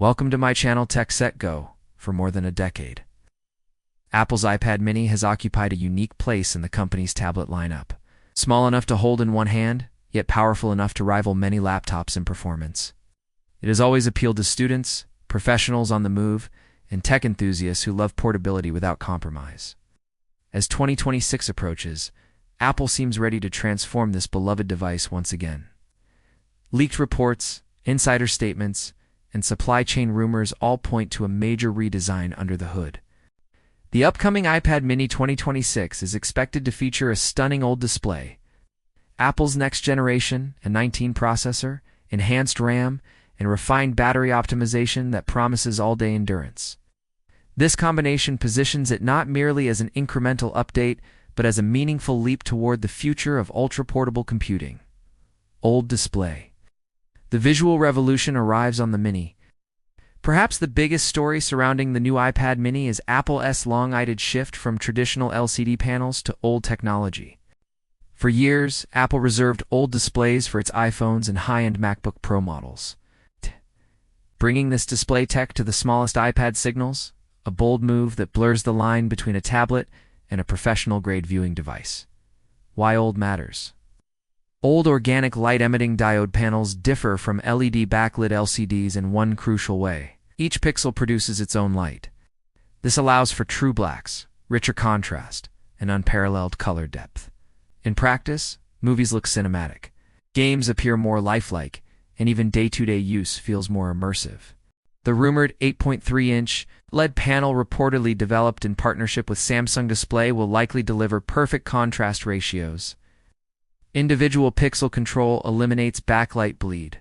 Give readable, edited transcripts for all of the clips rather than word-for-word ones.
Welcome to my channel Tech Set Go. For more than a decade, Apple's iPad mini has occupied a unique place in the company's tablet lineup. Small enough to hold in one hand, yet powerful enough to rival many laptops in performance. It has always appealed to students, professionals on the move, and tech enthusiasts who love portability without compromise. As 2026 approaches, Apple seems ready to transform this beloved device once again. Leaked reports, insider statements, and supply chain rumors all point to a major redesign under the hood. The upcoming iPad mini 2026 is expected to feature a stunning OLED display, Apple's next generation, a 19 processor, enhanced RAM, and refined battery optimization that promises all-day endurance. This combination positions it not merely as an incremental update, but as a meaningful leap toward the future of ultra-portable computing. OLED display. The visual revolution arrives on the Mini. Perhaps the biggest story surrounding the new iPad mini is Apple's long-awaited shift from traditional LCD panels to OLED technology. For years, Apple reserved OLED displays for its iPhones and high-end MacBook Pro models. Bringing this display tech to the smallest iPad signals, a bold move that blurs the line between a tablet and a professional-grade viewing device. Why OLED matters. OLED organic light-emitting diode panels differ from LED backlit LCDs in one crucial way. Each pixel produces its own light. This allows for true blacks, richer contrast, and unparalleled color depth. In practice, movies look cinematic, games appear more lifelike, and even day-to-day use feels more immersive. The rumored 8.3-inch LED panel, reportedly developed in partnership with Samsung Display, will likely deliver perfect contrast ratios. Individual pixel control eliminates backlight bleed.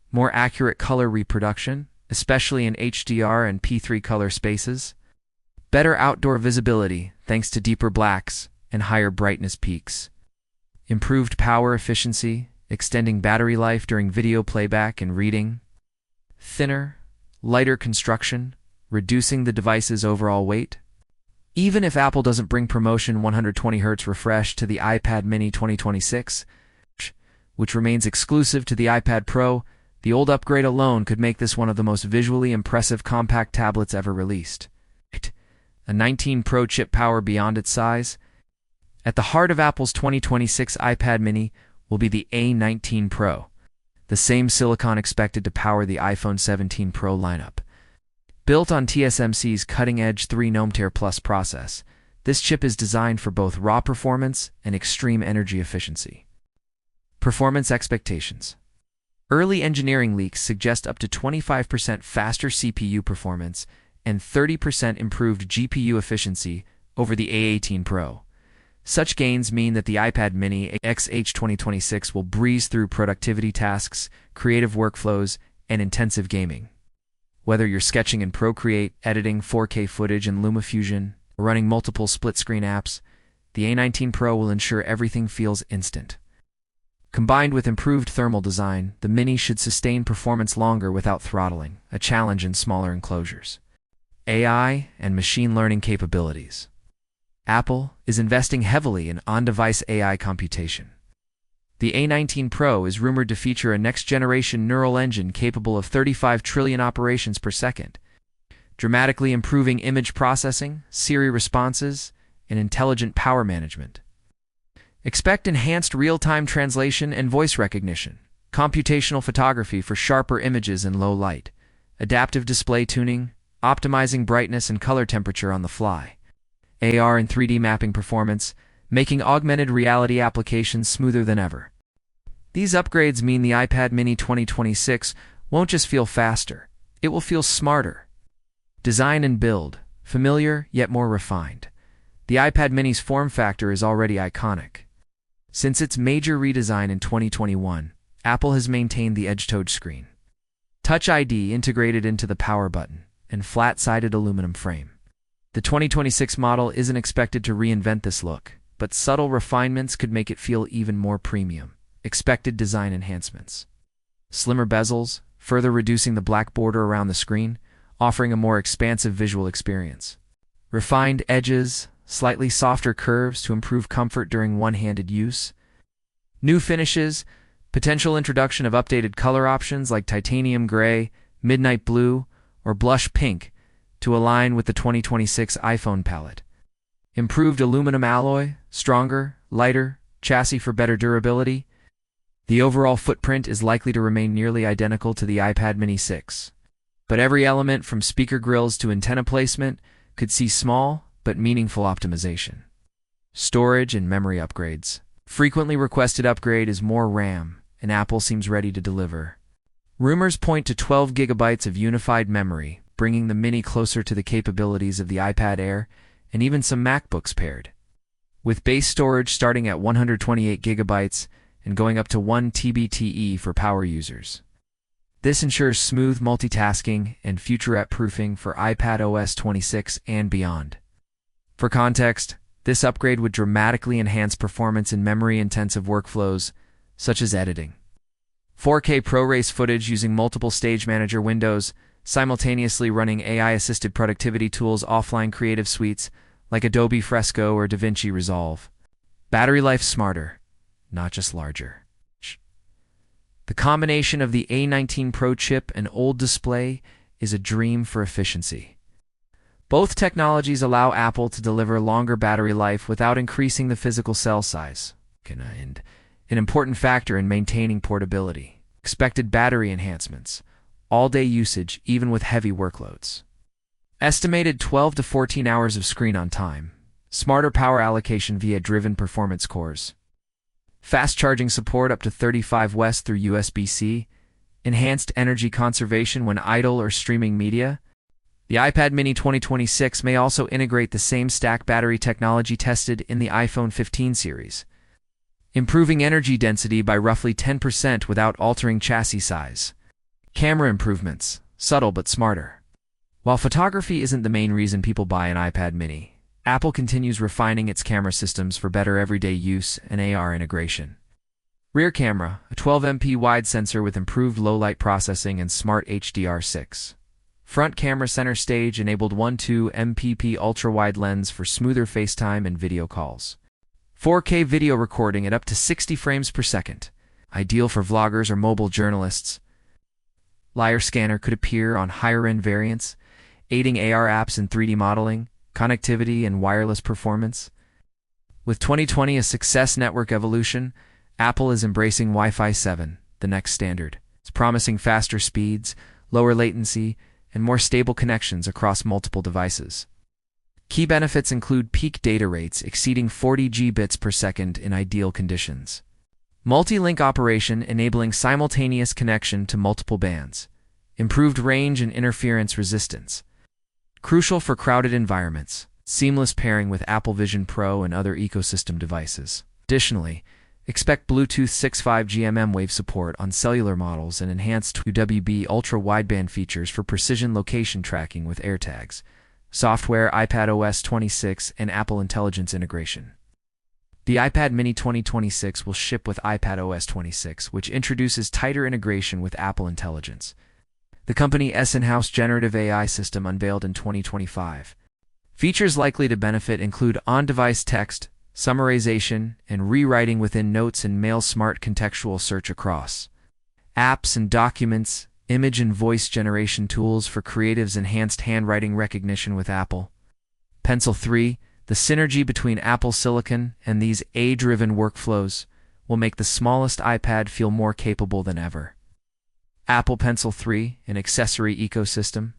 More accurate color reproduction, especially in HDR and P3 color spaces. Better outdoor visibility thanks to deeper blacks and higher brightness peaks. Improved power efficiency, extending battery life during video playback and reading. Thinner, lighter construction, reducing the device's overall weight. Even if Apple doesn't bring promotion 120Hz refresh to the iPad mini 2026, which remains exclusive to the iPad Pro, the OLED upgrade alone could make this one of the most visually impressive compact tablets ever released. A 19 Pro chip power beyond its size. At the heart of Apple's 2026 iPad mini will be the A19 Pro, the same silicon expected to power the iPhone 17 Pro lineup. Built on TSMC's cutting-edge 3nm Plus process, this chip is designed for both raw performance and extreme energy efficiency. Performance expectations. Early engineering leaks suggest up to 25% faster CPU performance and 30% improved GPU efficiency over the A18 Pro. Such gains mean that the iPad mini XH 2026 will breeze through productivity tasks, creative workflows, and intensive gaming. Whether you're sketching in Procreate, editing 4K footage in LumaFusion, or running multiple split-screen apps, the A19 Pro will ensure everything feels instant. Combined with improved thermal design, the Mini should sustain performance longer without throttling, a challenge in smaller enclosures. AI and machine learning capabilities. Apple is investing heavily in on-device AI computation. The A19 Pro is rumored to feature a next-generation neural engine capable of 35 trillion operations per second, dramatically improving image processing, Siri responses, and intelligent power management. Expect enhanced real-time translation and voice recognition, computational photography for sharper images in low light, adaptive display tuning, optimizing brightness and color temperature on the fly, AR and 3D mapping performance, making augmented reality applications smoother than ever. These upgrades mean the iPad mini 2026 won't just feel faster, it will feel smarter. Design and build, familiar yet more refined. The iPad mini's form factor is already iconic. Since its major redesign in 2021, Apple has maintained the edge touchscreen, Touch ID integrated into the power button, and flat-sided aluminum frame. The 2026 model isn't expected to reinvent this look, but subtle refinements could make it feel even more premium. Expected design enhancements. Slimmer bezels, further reducing the black border around the screen, offering a more expansive visual experience. Refined edges, slightly softer curves to improve comfort during one-handed use. New finishes, potential introduction of updated color options like titanium gray, midnight blue, or blush pink to align with the 2026 iPhone palette. Improved aluminum alloy, stronger, lighter chassis for better durability. The overall footprint is likely to remain nearly identical to the iPad mini 6. But every element from speaker grills to antenna placement could see small but meaningful optimization. Storage and memory upgrades. Frequently requested upgrade is more RAM, and Apple seems ready to deliver. Rumors point to 12 gigabytes of unified memory, bringing the Mini closer to the capabilities of the iPad Air and even some MacBooks paired. With base storage starting at 128 gigabytes and going up to 1 TB for power users. This ensures smooth multitasking and future-proofing for iPad OS 26 and beyond. For context, this upgrade would dramatically enhance performance in memory-intensive workflows, such as editing. 4K ProRes footage using multiple stage manager windows, simultaneously running AI-assisted productivity tools offline creative suites like Adobe Fresco or DaVinci Resolve. Battery life smarter, not just larger. The combination of the A19 Pro chip and OLED display is a dream for efficiency. Both technologies allow Apple to deliver longer battery life without increasing the physical cell size, and an important factor in maintaining portability. Expected battery enhancements, all-day usage even with heavy workloads. Estimated 12 to 14 hours of screen on time, smarter power allocation via driven performance cores. Fast charging support up to 35 W through USB-C, enhanced energy conservation when idle or streaming media. The iPad mini 2026 may also integrate the same stack battery technology tested in the iPhone 15 series, improving energy density by roughly 10% without altering chassis size. Camera improvements, subtle but smarter. While photography isn't the main reason people buy an iPad mini, Apple continues refining its camera systems for better everyday use and AR integration. Rear camera, a 12MP wide sensor with improved low-light processing and smart HDR6. Front camera center stage enabled 1.2 MPP ultra-wide lens for smoother FaceTime and video calls. 4K video recording at up to 60 frames per second, ideal for vloggers or mobile journalists. Layer scanner could appear on higher-end variants, aiding AR apps in 3D modeling, connectivity, and wireless performance. With 2020 a success network evolution, Apple is embracing Wi-Fi 7, the next standard. It's promising faster speeds, lower latency, and more stable connections across multiple devices. Key benefits include peak data rates exceeding 40 Gbps per second in ideal conditions. Multi-link operation enabling simultaneous connection to multiple bands. Improved range and interference resistance. Crucial for crowded environments. Seamless pairing with Apple Vision Pro and other ecosystem devices. Additionally, expect Bluetooth 6.5 GMM-Wave support on cellular models and enhanced UWB ultra-wideband features for precision location tracking with AirTags, software iPad OS 26, and Apple Intelligence integration. The iPad mini 2026 will ship with iPad OS 26, which introduces tighter integration with Apple Intelligence, the company's in-house generative AI system unveiled in 2025. Features likely to benefit include on-device text, summarization, and rewriting within Notes and Mail, smart contextual search across apps and documents, image and voice generation tools for creatives, enhanced handwriting recognition with Apple Pencil 3. The synergy between Apple Silicon and these AI-driven workflows will make the smallest iPad feel more capable than ever. Apple Pencil 3, an accessory ecosystem.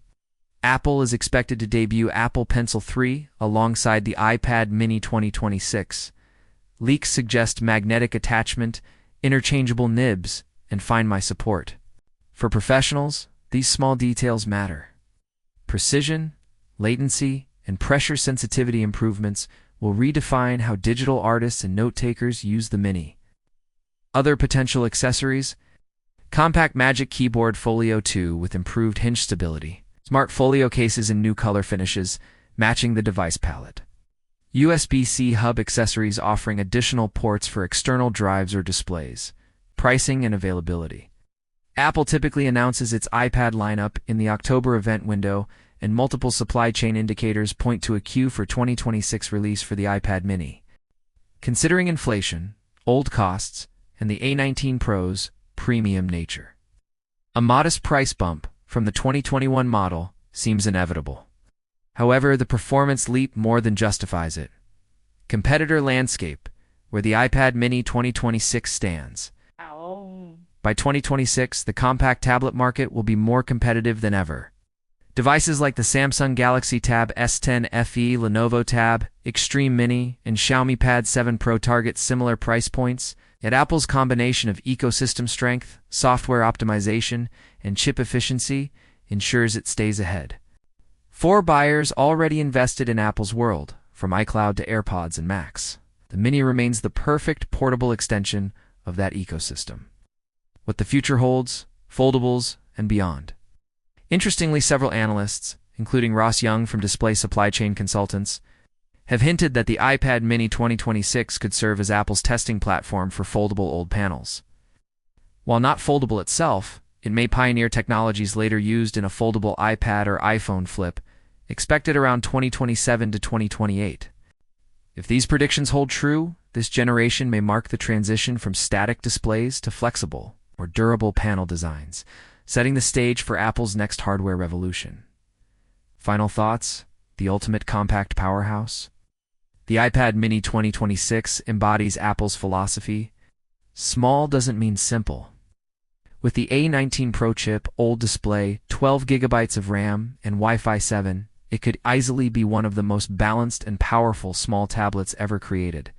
Apple is expected to debut Apple Pencil 3 alongside the iPad mini 2026. Leaks suggest magnetic attachment, interchangeable nibs, and Find My support. For professionals, these small details matter. Precision, latency, and pressure sensitivity improvements will redefine how digital artists and note-takers use the Mini. Other potential accessories: compact Magic Keyboard Folio 2 with improved hinge stability, smart folio cases in new color finishes, matching the device palette. USB-C hub accessories offering additional ports for external drives or displays. Pricing and availability. Apple typically announces its iPad lineup in the October event window, and multiple supply chain indicators point to a queue for 2026 release for the iPad mini. Considering inflation, old costs, and the A19 Pro's premium nature, a modest price bump from the 2021 model seems inevitable. However, the performance leap more than justifies it. Competitor landscape, where the iPad mini 2026 stands. By 2026, the compact tablet market will be more competitive than ever. Devices like the Samsung Galaxy Tab S10 FE, Lenovo Tab, Extreme Mini, and Xiaomi Pad 7 Pro target similar price points, yet Apple's combination of ecosystem strength, software optimization, and chip efficiency ensures it stays ahead. For buyers already invested in Apple's world, from iCloud to AirPods and Macs, the Mini remains the perfect portable extension of that ecosystem. What the future holds, foldables, and beyond. Interestingly, several analysts, including Ross Young from Display Supply Chain Consultants, have hinted that the iPad mini 2026 could serve as Apple's testing platform for foldable OLED panels. While not foldable itself, it may pioneer technologies later used in a foldable iPad or iPhone flip, expected around 2027 to 2028. If these predictions hold true, this generation may mark the transition from static displays to flexible, or durable panel designs, setting the stage for Apple's next hardware revolution. Final thoughts? The ultimate compact powerhouse? The iPad mini 2026 embodies Apple's philosophy. Small doesn't mean simple. With the A19 Pro chip, OLED display, 12 GB of RAM, and Wi-Fi 7, it could easily be one of the most balanced and powerful small tablets ever created.